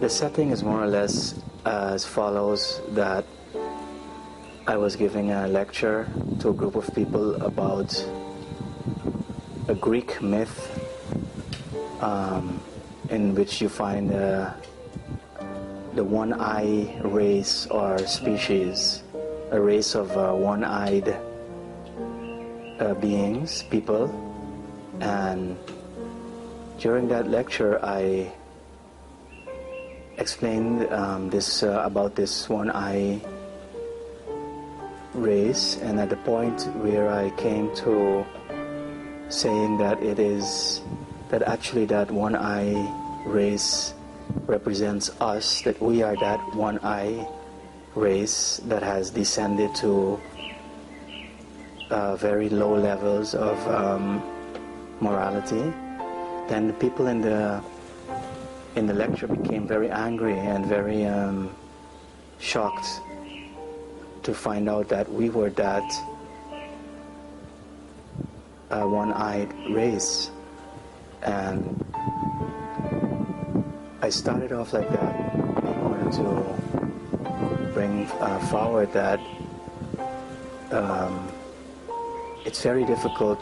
The setting is more or less as follows, that I was giving a lecture to a group of people about a Greek myth in which you find the one-eye race or species, a race of one-eyed beings, people. And during that lecture I explained about this one-eye race, and at the point where I came to saying that actually that one-eye race represents us, that we are that one-eye race that has descended to very low levels of morality, then the people in the lecture became very angry and very shocked to find out that we were that one-eyed race. And I started off like that in order to bring forward that it's very difficult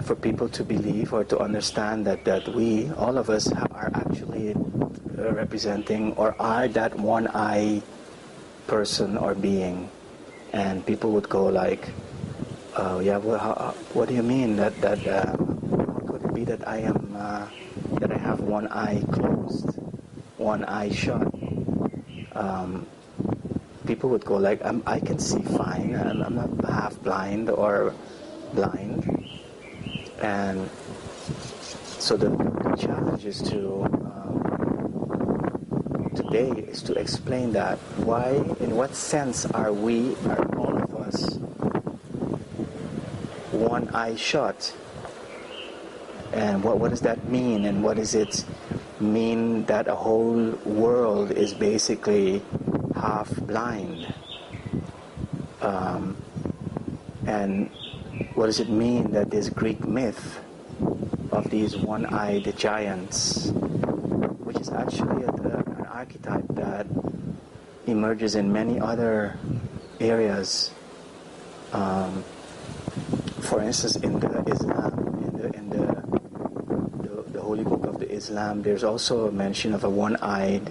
for people to believe or to understand that we, all of us, are actually representing or are that one-eye person or being. And people would go like, yeah, well, what do you mean that how could it be that I am that I have one eye closed, one eye shut? People would go like, I can see fine, I'm not half blind or blind. And so the challenge is today is to explain that why, in what sense are all of us one eye shut, and what does that mean, and what does it mean that a whole world is basically half blind, and what does it mean that this Greek myth of these one-eyed giants, which is actually an archetype that emerges in many other areas. For instance, in the Islam, in the holy book of the Islam, there's also a mention of a one-eyed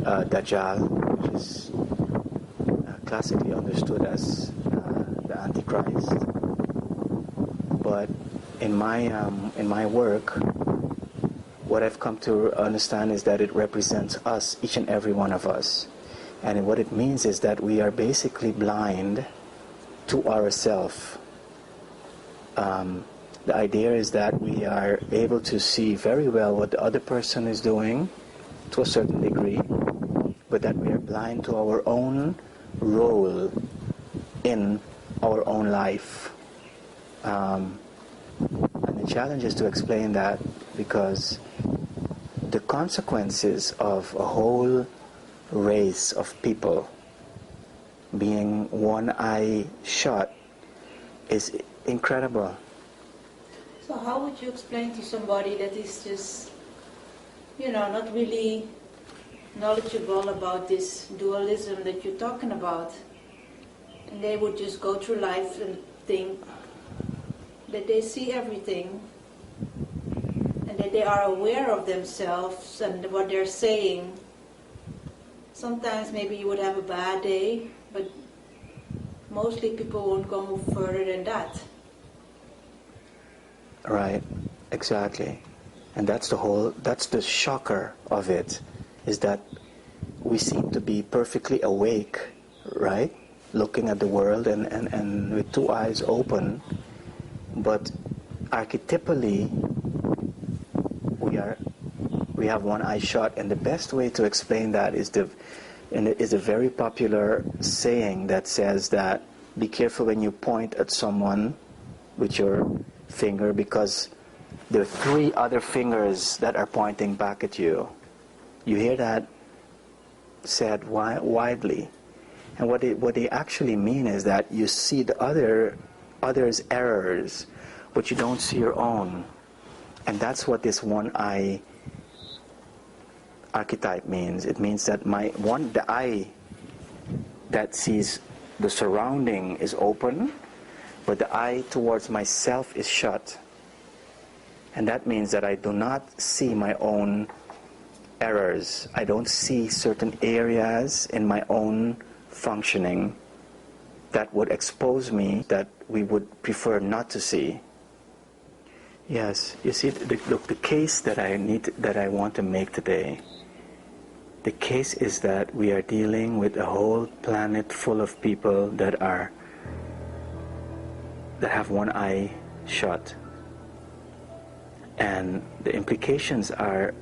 Dajjal, which is classically understood as the Antichrist. But in my work, what I've come to understand is that it represents us, each and every one of us. And what it means is that we are basically blind to ourselves. The idea is that we are able to see very well what the other person is doing to a certain degree, but that we are blind to our own role in our own life. And the challenge is to explain that, because the consequences of a whole race of people being one eye shut is incredible. So how would you explain to somebody that is just, not really knowledgeable about this dualism that you're talking about, and they would just go through life and think that they see everything and that they are aware of themselves and what they're saying? Sometimes maybe you would have a bad day, but mostly people won't go further than that. Right, exactly. And that's the shocker of it, is that we seem to be perfectly awake, right? Looking at the world and with two eyes open, but archetypally we have one eye shut. And the best way to explain that is a very popular saying that says that be careful when you point at someone with your finger, because there are three other fingers that are pointing back at you. You hear that said widely. And what they actually mean is that you see the others' errors, but you don't see your own. And that's what this one eye archetype means. It means that the eye that sees the surrounding is open, but the eye towards myself is shut. And that means that I do not see my own errors. I don't see certain areas in my own functioning that would expose me, that we would prefer not to see. Yes, you see, the case that I want to make today, the case is that we are dealing with a whole planet full of people that have one eye shut. And the implications are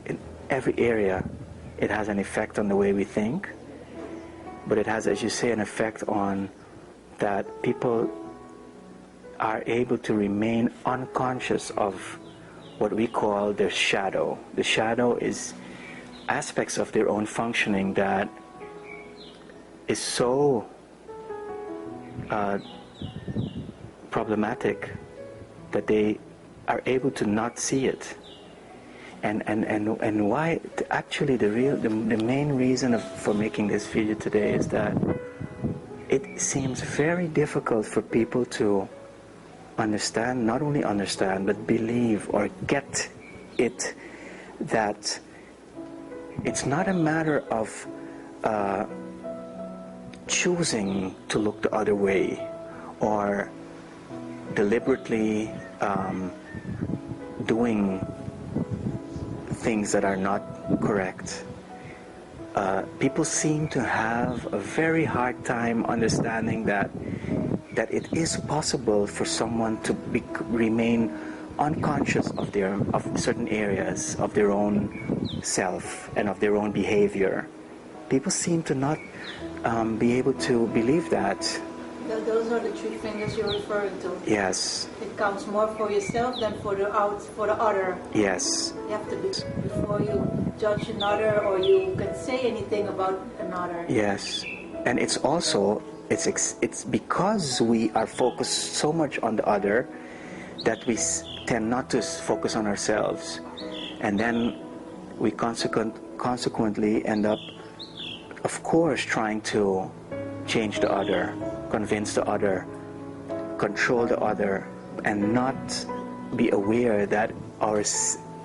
in every area. It has an effect on the way we think, but it has, as you say, an effect on that people are able to remain unconscious of what we call their shadow. The shadow is aspects of their own functioning that is so problematic that they are able to not see it. And why? Actually, the main reason for making this video today is that it seems very difficult for people to understand, not only understand, but believe or get it, that it's not a matter of choosing to look the other way or deliberately doing things that are not correct. People seem to have a very hard time understanding that it is possible for someone to remain unconscious of certain areas of their own self and of their own behavior. People seem to not be able to believe that. Those are the three fingers you're referring to. Yes. It counts more for yourself than for the other. Yes. You have to be, before you judge another or you can say anything about another. Yes. And it's also, it's because we are focused so much on the other that we tend not to focus on ourselves. And then we consequently end up, of course, trying to change the other, convince the other, control the other, and not be aware that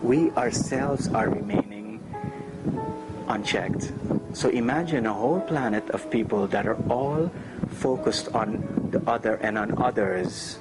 we ourselves are remaining unchecked. So imagine a whole planet of people that are all focused on the other and on others,